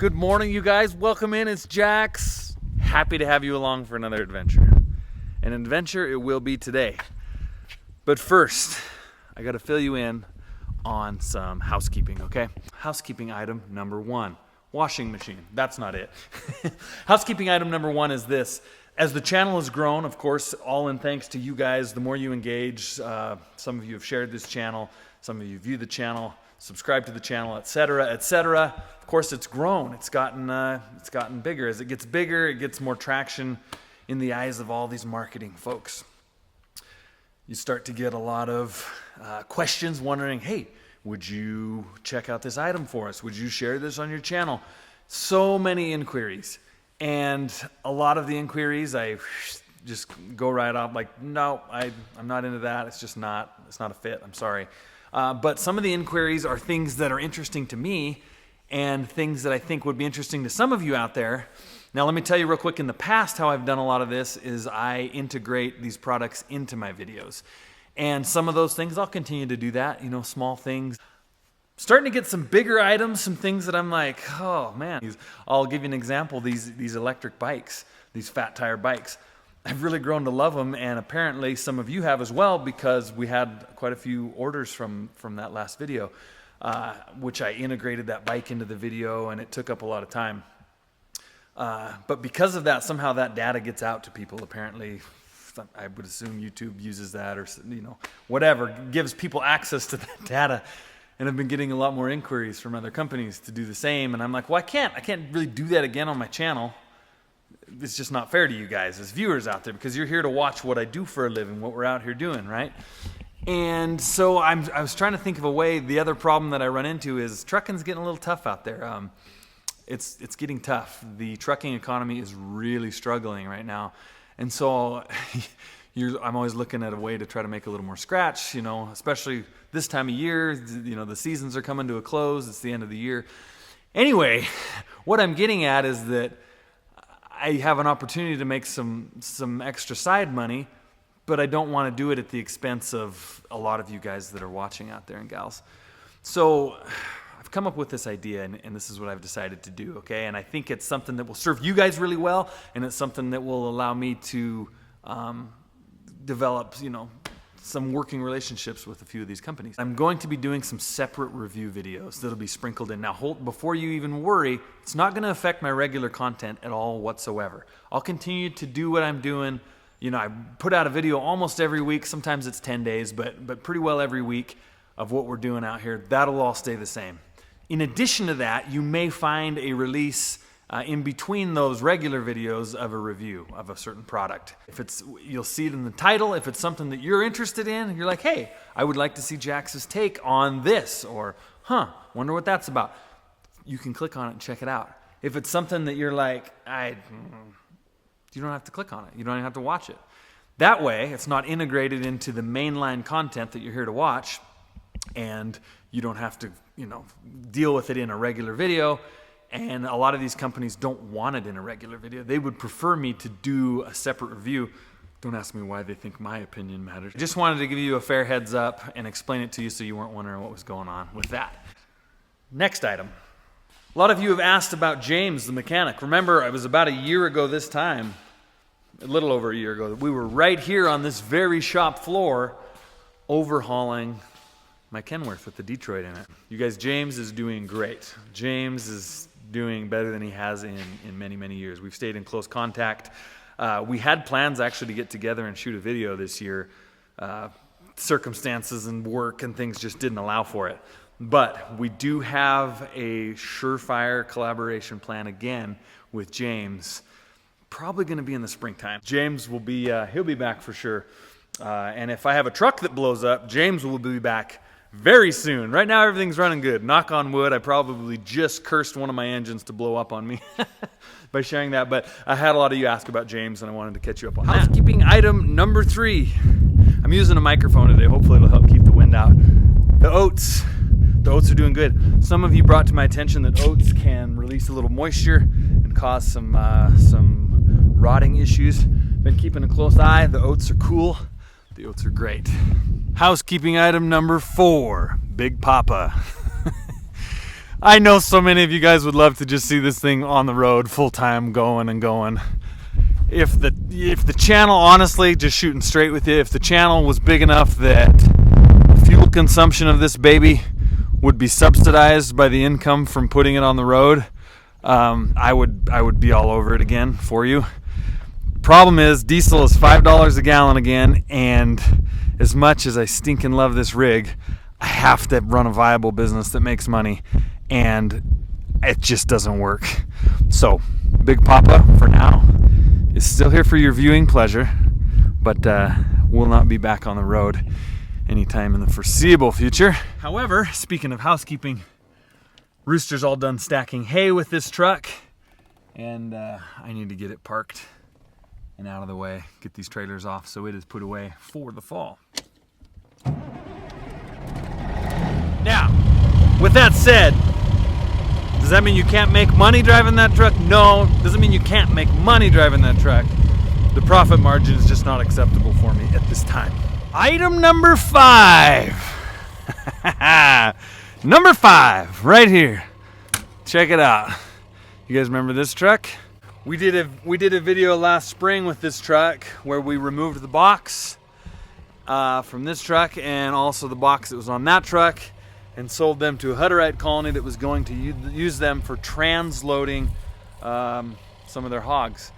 Good morning, you guys. Welcome in. It's Jax. Happy to have you along for another adventure. An adventure it will be today. But first, I got to fill you in on some housekeeping, okay? Housekeeping item number one, washing machine. That's not it. Housekeeping item number one is this. As the channel has grown, of course, all in thanks to you guys, the more you engage, some of you have shared this channel, some of you view the channel, subscribe to the channel, etc., etc. Of course, it's grown. It's gotten bigger. As it gets bigger, it gets more traction in the eyes of all these marketing folks. You start to get a lot of questions wondering, hey, would you check out this item for us? Would you share this on your channel? So many inquiries. And a lot of the inquiries, I just go right off like, no, I'm not into that. It's not a fit. I'm sorry. But some of the inquiries are things that are interesting to me and things that I think would be interesting to some of you out there. Now, let me tell you real quick, in the past, how I've done a lot of this is I integrate these products into my videos. And some of those things, I'll continue to do that, small things. Starting to get some bigger items, some things that I'm like, oh man. I'll give you an example, these electric bikes, these fat tire bikes. I've really grown to love them, and apparently some of you have as well, because we had quite a few orders from that last video, which I integrated that bike into the video, and it took up a lot of time. But because of that, somehow that data gets out to people. Apparently, I would assume YouTube uses that, or whatever, gives people access to that data. And I've been getting a lot more inquiries from other companies to do the same. And I'm like, well, I can't really do that again on my channel. It's just not fair to you guys as viewers out there, because you're here to watch what I do for a living, what we're out here doing, right? And so I was trying to think of a way. The other problem that I run into is trucking's getting a little tough out there. It's getting tough. The trucking economy is really struggling right now. And so I'm always looking at a way to try to make a little more scratch, especially this time of year. The seasons are coming to a close. It's the end of the year. Anyway, what I'm getting at is that I have an opportunity to make some extra side money, but I don't want to do it at the expense of a lot of you guys that are watching out there and gals. So I've come up with this idea, and this is what I've decided to do, okay? And I think it's something that will serve you guys really well, and it's something that will allow me to develop, some working relationships with a few of these companies. I'm going to be doing some separate review videos that'll be sprinkled in. Now, before you even worry, it's not going to affect my regular content at all whatsoever. I'll continue to do what I'm doing. I put out a video almost every week. Sometimes it's 10 days, but pretty well every week of what we're doing out here. That'll all stay the same. In addition to that, you may find a release in between those regular videos of a review of a certain product. You'll see it in the title. If it's something that you're interested in, you're like, hey, I would like to see Jax's take on this, or, wonder what that's about. You can click on it and check it out. If it's something that you're like, you don't have to click on it. You don't even have to watch it. That way, it's not integrated into the mainline content that you're here to watch, and you don't have to, deal with it in a regular video. And a lot of these companies don't want it in a regular video. They would prefer me to do a separate review. Don't ask me why they think my opinion matters. I just wanted to give you a fair heads up and explain it to you so you weren't wondering what was going on with that. Next item. A lot of you have asked about James, the mechanic. Remember, it was about a year ago this time, a little over a year ago, that we were right here on this very shop floor overhauling my Kenworth with the Detroit in it. You guys, James is doing great. James is doing better than he has in many, many years. We've stayed in close contact. We had plans actually to get together and shoot a video this year. Circumstances and work and things just didn't allow for it. But we do have a surefire collaboration plan again with James. Probably going to be in the springtime. James will be, he'll be back for sure. And if I have a truck that blows up, James will be back very soon. Right now, everything's running good. Knock on wood. I probably just cursed one of my engines to blow up on me by sharing that. But I had a lot of you ask about James, and I wanted to catch you up on that. Housekeeping item number 3. I'm using a microphone today. Hopefully, it'll help keep the wind out. The oats. The oats are doing good. Some of you brought to my attention that oats can release a little moisture and cause some rotting issues. Been keeping a close eye. The oats are cool. The oats are great. Housekeeping item number 4, Big Papa. I know so many of you guys would love to just see this thing on the road full time, going and going. If the channel, honestly, just shooting straight with you, if the channel was big enough that fuel consumption of this baby would be subsidized by the income from putting it on the road, I would be all over it again for you. Problem is, diesel is $5 a gallon again, and as much as I stinking love this rig, I have to run a viable business that makes money, and it just doesn't work. So, Big Papa, for now, is still here for your viewing pleasure, but will not be back on the road anytime in the foreseeable future. However, speaking of housekeeping, Rooster's all done stacking hay with this truck, and I need to get it parked and out of the way, get these trailers off so it is put away for the fall. Now, with that said, does that mean you can't make money driving that truck? No, doesn't mean you can't make money driving that truck. The profit margin is just not acceptable for me at this time. Item number 5. Number 5, right here. Check it out. You guys remember this truck? We did a video last spring with this truck where we removed the box from this truck and also the box that was on that truck, and sold them to a Hutterite colony that was going to use them for transloading some of their hogs.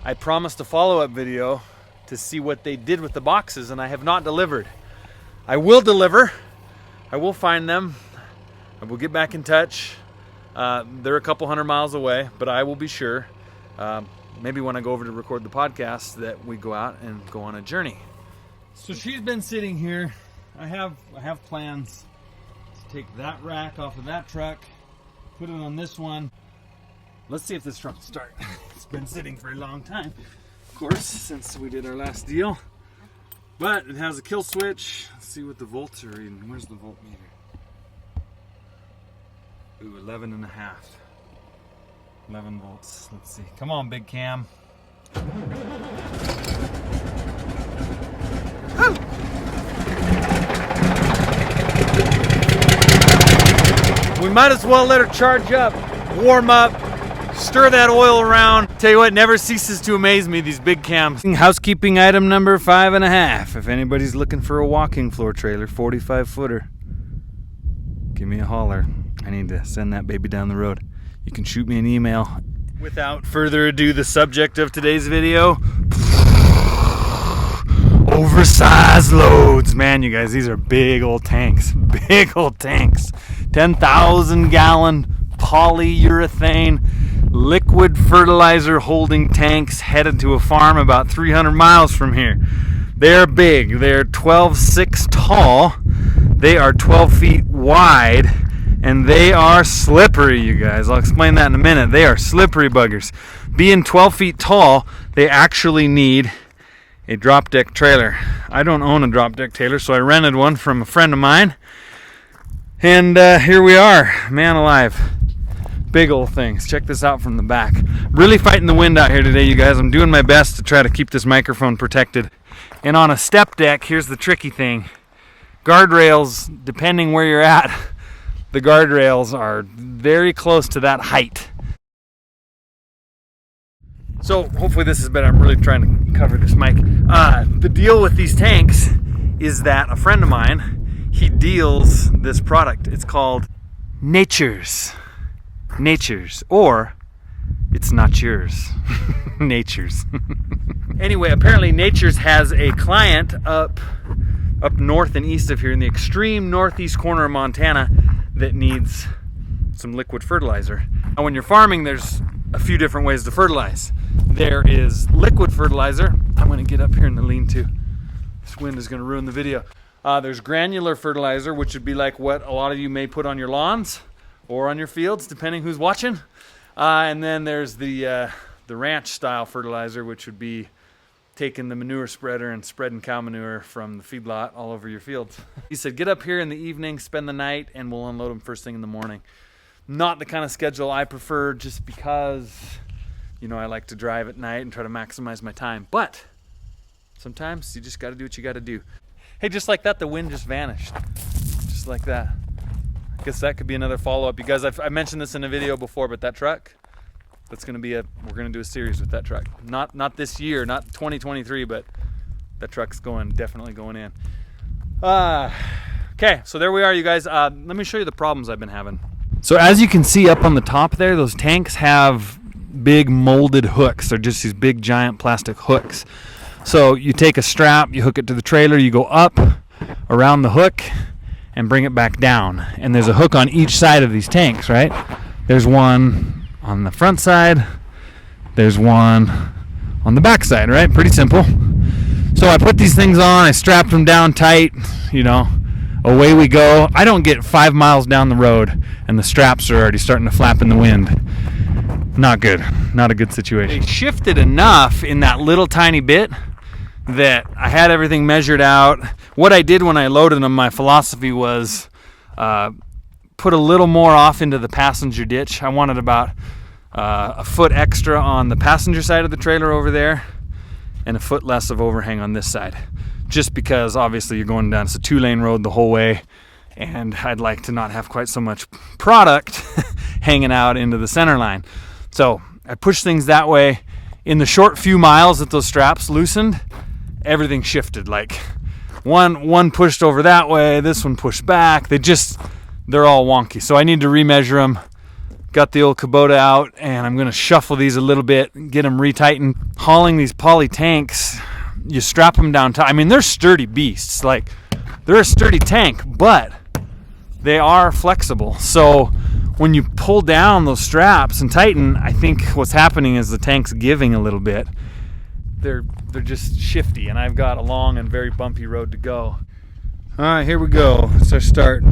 I promised a follow-up video to see what they did with the boxes, and I have not delivered. I will deliver. I will find them. I will get back in touch. They're a couple hundred miles away, but I will be sure, maybe when I go over to record the podcast, that we go out and go on a journey. So she's been sitting here. I have plans to take that rack off of that truck, put it on this one. Let's see if this truck will start. It's been sitting for a long time, of course, since we did our last deal. But it has a kill switch. Let's see what the volts are reading. Where's the voltmeter? Ooh, 11 and a half. 11 volts. Let's see. Come on, big cam. Woo! We might as well let her charge up, warm up, stir that oil around. Tell you what, never ceases to amaze me, these big cams. Housekeeping item number 5.5. If anybody's looking for a walking floor trailer, 45 footer, give me a holler. I need to send that baby down the road. You can shoot me an email. Without further ado, the subject of today's video, oversized loads. Man, you guys, these are big old tanks. Big old tanks. 10,000 gallon polyurethane liquid fertilizer holding tanks headed to a farm about 300 miles from here. They're big. They're 12.6 tall. They are 12 feet wide, and they are slippery, you guys. I'll explain that in a minute. They are slippery buggers. Being 12 feet tall, they actually need a drop deck trailer. I don't own a drop deck trailer, so I rented one from a friend of mine. And here we are, man alive. Big old things. Check this out from the back. Really fighting the wind out here today, you guys. I'm doing my best to try to keep this microphone protected. And on a step deck, here's the tricky thing. Guardrails, depending where you're at, the guardrails are very close to that height. So hopefully this is better. I'm really trying to cover this mic. The deal with these tanks is that a friend of mine, he deals this product. It's called Nature's, or it's not yours. Nature's. Anyway, apparently Nature's has a client up north and east of here in the extreme northeast corner of Montana that needs some liquid fertilizer. Now, when you're farming, there's a few different ways to fertilize. There is liquid fertilizer. I'm going to get up here in the lean-to. This wind is going to ruin the video. There's granular fertilizer, which would be like what a lot of you may put on your lawns or on your fields, depending who's watching. And then there's the ranch style fertilizer, which would be taking the manure spreader and spreading cow manure from the feedlot all over your fields. He said, get up here in the evening, spend the night, and we'll unload them first thing in the morning. Not the kind of schedule I prefer, just because, you know, I like to drive at night and try to maximize my time. But sometimes you just got to do what you got to do. Hey, just like that, the wind just vanished. Just like that. I guess that could be another follow-up. You guys, I mentioned this in a video before, but that truck, that's gonna be we're gonna do a series with that truck. Not this year, not 2023, but that truck's definitely going in. Okay, so there we are, you guys. Let me show you the problems I've been having. So as you can see up on the top there, those tanks have big molded hooks. They're just these big giant plastic hooks. So you take a strap, you hook it to the trailer, you go up around the hook and bring it back down. And there's a hook on each side of these tanks, right? There's one on the front side, there's one on the back side, right? Pretty simple. So I put these things on, I strapped them down tight, you know, away we go. I don't get 5 miles down the road and the straps are already starting to flap in the wind. Not good. Not a good situation. They shifted enough in that little tiny bit that I had everything measured out. What I did when I loaded them, my philosophy was put a little more off into the passenger ditch. I wanted about a foot extra on the passenger side of the trailer over there and a foot less of overhang on this side. Just because obviously you're going down, it's a 2-lane road the whole way, and I'd like to not have quite so much product hanging out into the center line. So I pushed things that way. In the short few miles that those straps loosened, everything shifted. Like one pushed over that way, this one pushed back. They're all wonky. So I need to remeasure them. Got the old Kubota out, and I'm gonna shuffle these a little bit, get them retightened. Hauling these poly tanks, you strap them down tight. I mean, they're sturdy beasts. Like, they're a sturdy tank, but they are flexible. So when you pull down those straps and tighten, I think what's happening is the tank's giving a little bit. They're just shifty, and I've got a long and very bumpy road to go. All right, here we go. It's our start.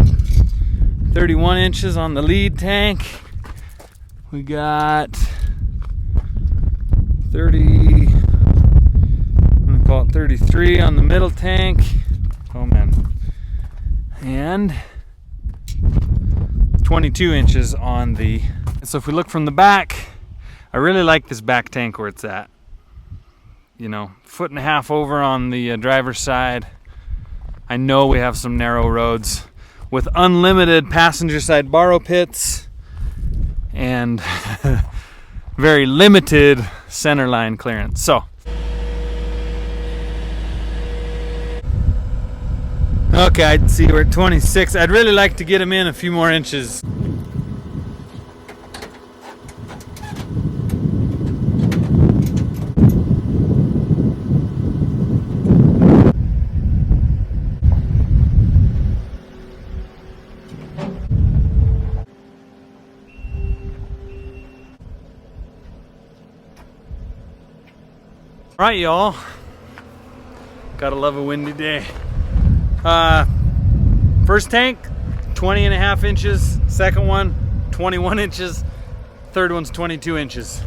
31 inches on the lead tank. We got 30, I'm gonna call it 33 on the middle tank. Oh man. And 22 inches on the, so if we look from the back, I really like this back tank where it's at. You know, 1.5 feet over on the driver's side. I know we have some narrow roads with unlimited passenger side borrow pits and very limited center line clearance. So okay, I'd see we're at 26. I'd really like to get them in a few more inches. All right, y'all. Gotta love a windy day. First tank, 20.5 inches. Second one, 21 inches. Third one's 22 inches.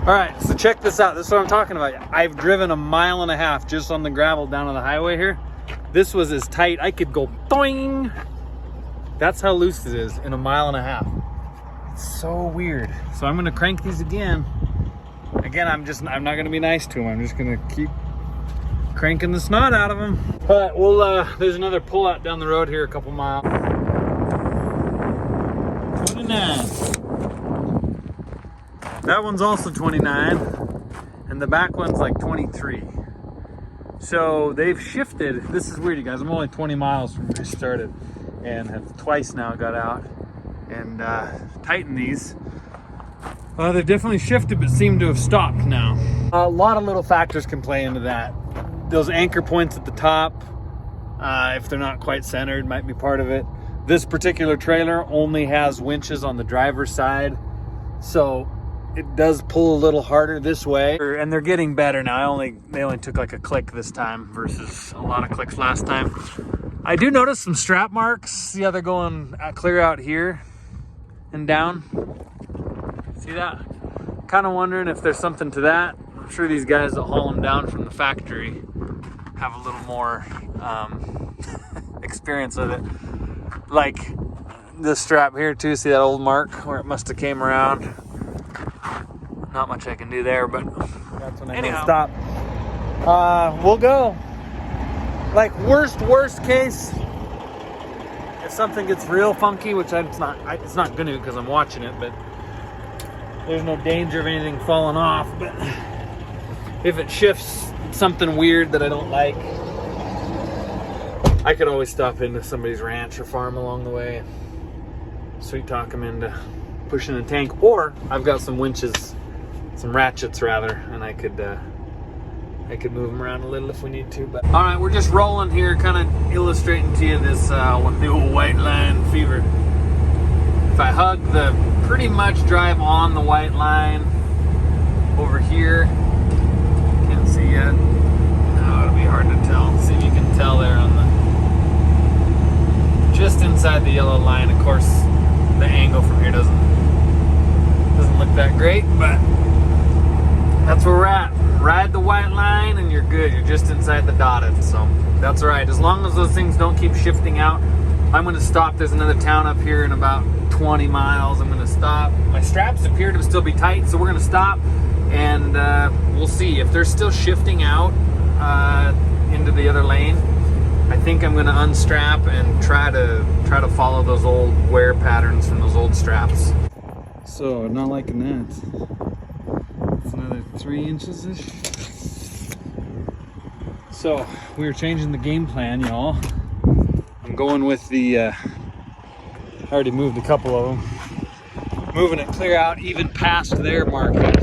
All right, so check this out. This is what I'm talking about. I've driven 1.5 miles just on the gravel down on the highway here. This was as tight, I could go boing. That's how loose it is in 1.5 miles. It's so weird. So I'm gonna crank these again. Again, I'm not gonna be nice to them. I'm just gonna keep cranking the snot out of them. But we'll, there's another pull out down the road here, a couple miles. 29. That one's also 29, and the back one's like 23. So they've shifted. This is weird, you guys. I'm only 20 miles from where I started, and have twice now got out and tightened these. They've definitely shifted, but seem to have stopped now. A lot of little factors can play into that. Those anchor points at the top, if they're not quite centered, might be part of it. This particular trailer only has winches on the driver's side, so it does pull a little harder this way. And they're getting better now. They only took like a click this time versus a lot of clicks last time. I do notice some strap marks. Yeah, they're going clear out here and down. See that? Kind of wondering if there's something to that. I'm sure these guys that haul them down from the factory have a little more experience with it. Like this strap here too, see that old mark where it must have came around? Not much I can do there, but that's when I can stop. We'll go. Like worst case, if something gets real funky, which it's not gonna because I'm watching it, but there's no danger of anything falling off. But if it shifts something weird that I don't like, I could always stop into somebody's ranch or farm along the way and sweet talk them into pushing a tank. Or I've got some winches, some ratchets rather, and I could move them around a little if we need to. But all right, we're just rolling here, kind of illustrating to you this the old white line fever. If I hug pretty much drive on the white line over here, can't see yet. No, it'll be hard to tell. See if you can tell there on the just inside the yellow line. Of course, the angle from here doesn't look that great, but that's where we're at. Ride the white line and you're good. You're just inside the dotted, so that's all right. As long as those things don't keep shifting out, I'm going to stop. There's another town up here in about 20 miles. I'm going to stop. My straps appear to still be tight, so we're going to stop, and we'll see if they're still shifting out into the other lane. I think I'm going to unstrap and try to follow those old wear patterns from those old straps. So not liking that. It's another 3 inches-ish. So we were changing the game plan, y'all. I'm going with the I already moved a couple of them, moving it clear out even past their market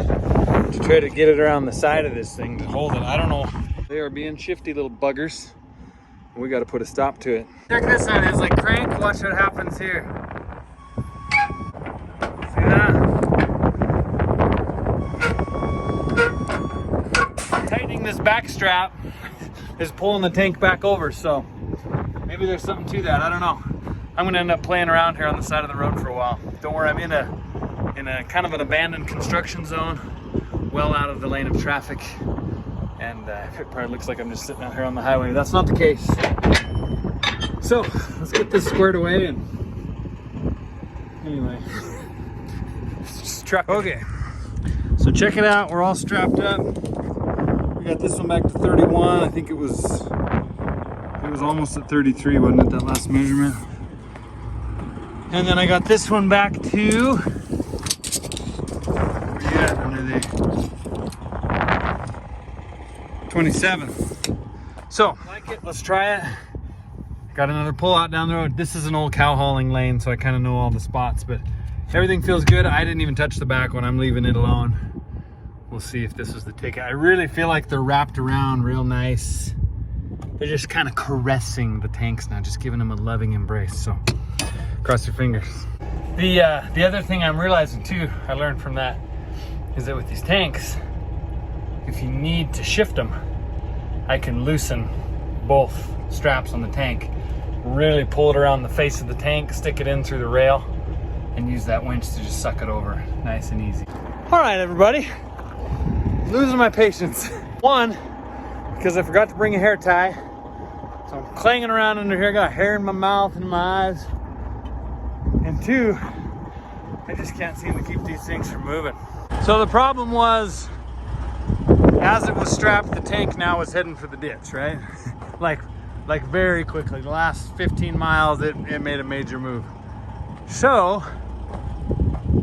to try to get it around the side of this thing to hold it. I don't know, they are being shifty little buggers. We got to put a stop to it. Check this out. It's like crank. Watch what happens here. See that? Tightening this back strap is pulling the tank back over, so maybe there's something to that. I don't know. I'm gonna end up playing around here on the side of the road for a while. Don't worry, I'm in a kind of an abandoned construction zone, well out of the lane of traffic. And it probably looks like I'm just sitting out here on the highway. That's not the case. So let's get this squared away, and anyway, just truck. Okay, so check it out. We're all strapped up. We got this one back to 31. I think it was almost at 33, wasn't it, that last measurement? And then I got this one back to, where you at under the 27. So, like it, let's try it. Got another pull out down the road. This is an old cow hauling lane, so I kind of know all the spots, but everything feels good. I didn't even touch the back one. I'm leaving it alone. We'll see if this is the ticket. I really feel like they're wrapped around real nice. They're just kind of caressing the tanks now, just giving them a loving embrace. So, cross your fingers. The other thing I'm realizing too, I learned from that, is that with these tanks, if you need to shift them, I can loosen both straps on the tank, really pull it around the face of the tank, stick it in through the rail, and use that winch to just suck it over nice and easy. All right, everybody, losing my patience. One, because I forgot to bring a hair tie, so I'm clanging around under here, got hair in my mouth and my eyes. And two, I just can't seem to keep these things from moving. So the problem was, as it was strapped, the tank now was heading for the ditch, right? like very quickly. The last 15 miles, it made a major move. So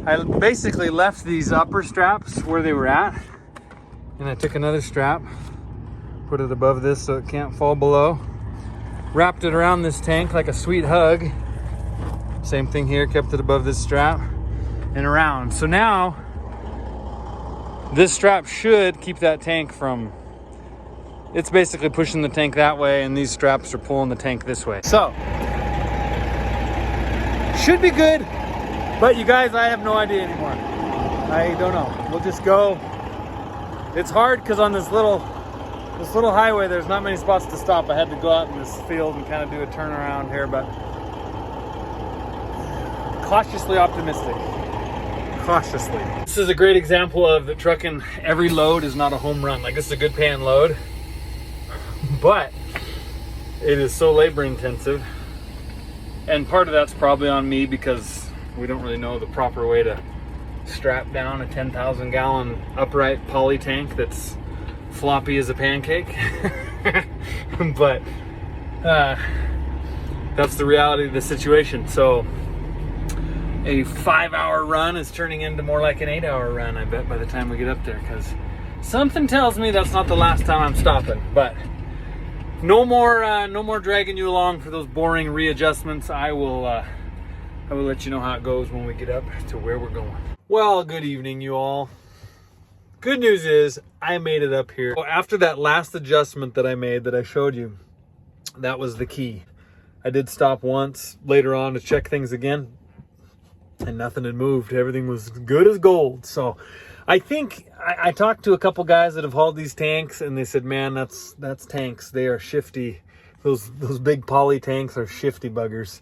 I basically left these upper straps where they were at, and I took another strap, put it above this so it can't fall below, wrapped it around this tank like a sweet hug. Same thing here, kept it above this strap and around. So now this strap should keep that tank from, it's basically pushing the tank that way, and these straps are pulling the tank this way. So should be good, but you guys, I have no idea anymore. I don't know. We'll just go. It's hard because on this little highway, there's not many spots to stop. I had to go out in this field and kind of do a turnaround here, but cautiously optimistic. Cautiously. This is a great example of that trucking, every load is not a home run. Like, this is a good paying load, but it is so labor intensive. And part of that's probably on me because we don't really know the proper way to strap down a 10,000 gallon upright poly tank that's floppy as a pancake. But that's the reality of the situation. So a 5-hour run is turning into more like an 8-hour run, I bet, by the time we get up there, because something tells me that's not the last time I'm stopping. But no more dragging you along for those boring readjustments. I will let you know how it goes when we get up to where we're going. Well, good evening, you all. Good news is I made it up here. After that last adjustment that I made that I showed you, that was the key. I did stop once later on to check things again, and nothing had moved. Everything was good as gold. So I think I talked to a couple guys that have hauled these tanks, and they said, man, that's tanks. They are shifty. Those big poly tanks are shifty buggers.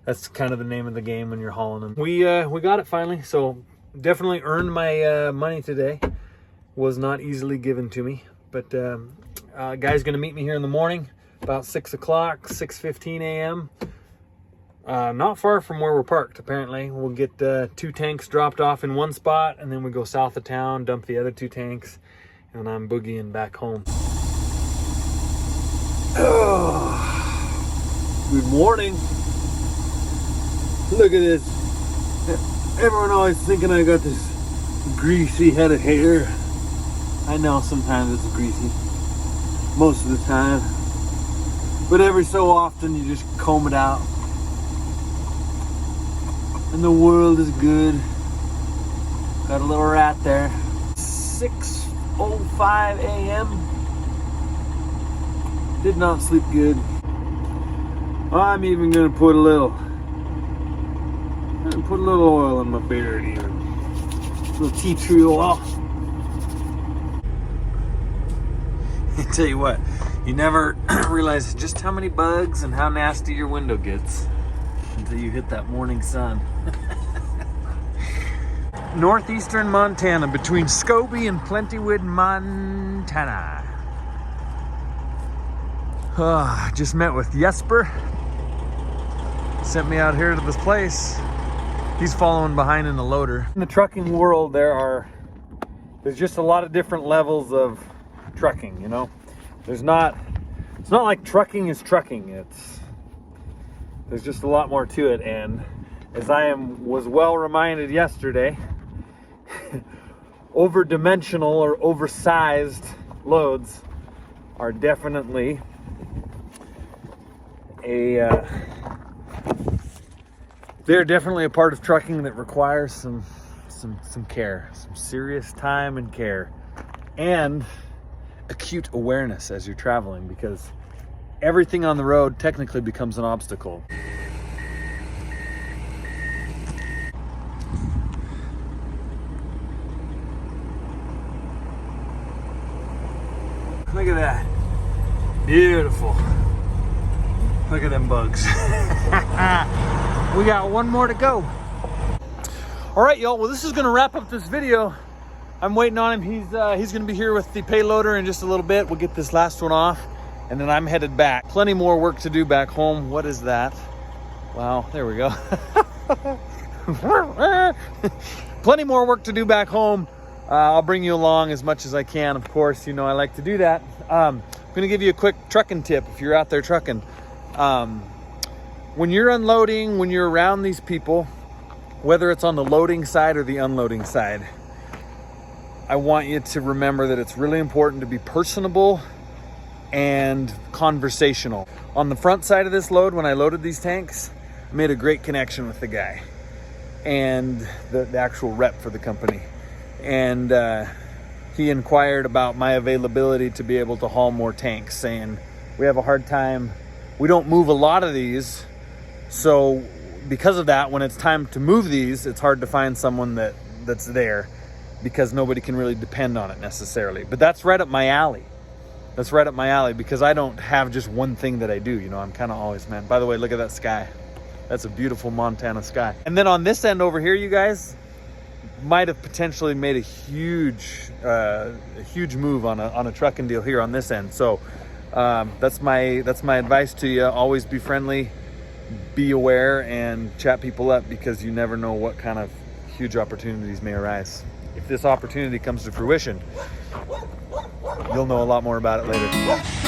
That's kind of the name of the game when you're hauling them. We got it finally, so definitely earned my money today. Was not easily given to me, but guy's gonna meet me here in the morning about 6 o'clock, 6:15 a.m. Not far from where we're parked, apparently. We'll get 2 tanks dropped off in one spot, and then we go south of town, dump the other 2 tanks, and I'm boogieing back home. Oh, good morning. Look at this. Everyone always thinking I got this greasy head of hair. I know sometimes it's greasy, most of the time, but every so often you just comb it out. And the world is good. Got a little rat there. 6:05 a.m. Did not sleep good. I'm even gonna put a little oil in my beard here. A little tea tree oil. I tell you what, you never realize just how many bugs and how nasty your window gets until you hit that morning sun. Northeastern Montana, between Scobie and Plentywood, Montana. Just met with Jesper. Sent me out here to this place. He's following behind in the loader. In the trucking world, there's just a lot of different levels of trucking, you know? It's not like trucking is trucking. There's just a lot more to it, and as was well reminded yesterday, over-dimensional or oversized loads are definitely they're definitely a part of trucking that requires some care, some serious time and care, and acute awareness as you're traveling, because everything on the road technically becomes an obstacle. Look at that. Beautiful. Look at them bugs. We got one more to go. All right, y'all. Well, this is going to wrap up this video. I'm waiting on him. He's going to be here with the payloader in just a little bit. We'll get this last one off, and then I'm headed back. Plenty more work to do back home. What is that? Wow, there we go. Plenty more work to do back home. I'll bring you along as much as I can. Of course, you know I like to do that. I'm going to give you a quick trucking tip if you're out there trucking. When you're unloading, when you're around these people, whether it's on the loading side or the unloading side, I want you to remember that it's really important to be personable and conversational. On the front side of this load, when I loaded these tanks, I made a great connection with the guy and the actual rep for the company. And he inquired about my availability to be able to haul more tanks, saying we have a hard time, we don't move a lot of these, so because of that, when it's time to move these, it's hard to find someone that's there, because nobody can really depend on it necessarily. But that's right up my alley. That's right up my alley, because I don't have just one thing that I do. You know, I'm kind of always, man. By the way, look at that sky. That's a beautiful Montana sky. And then on this end over here, you guys might have potentially made a huge move on a trucking deal here on this end. So that's my advice to you. Always be friendly, be aware, and chat people up, because you never know what kind of huge opportunities may arise. If this opportunity comes to fruition, you'll know a lot more about it later.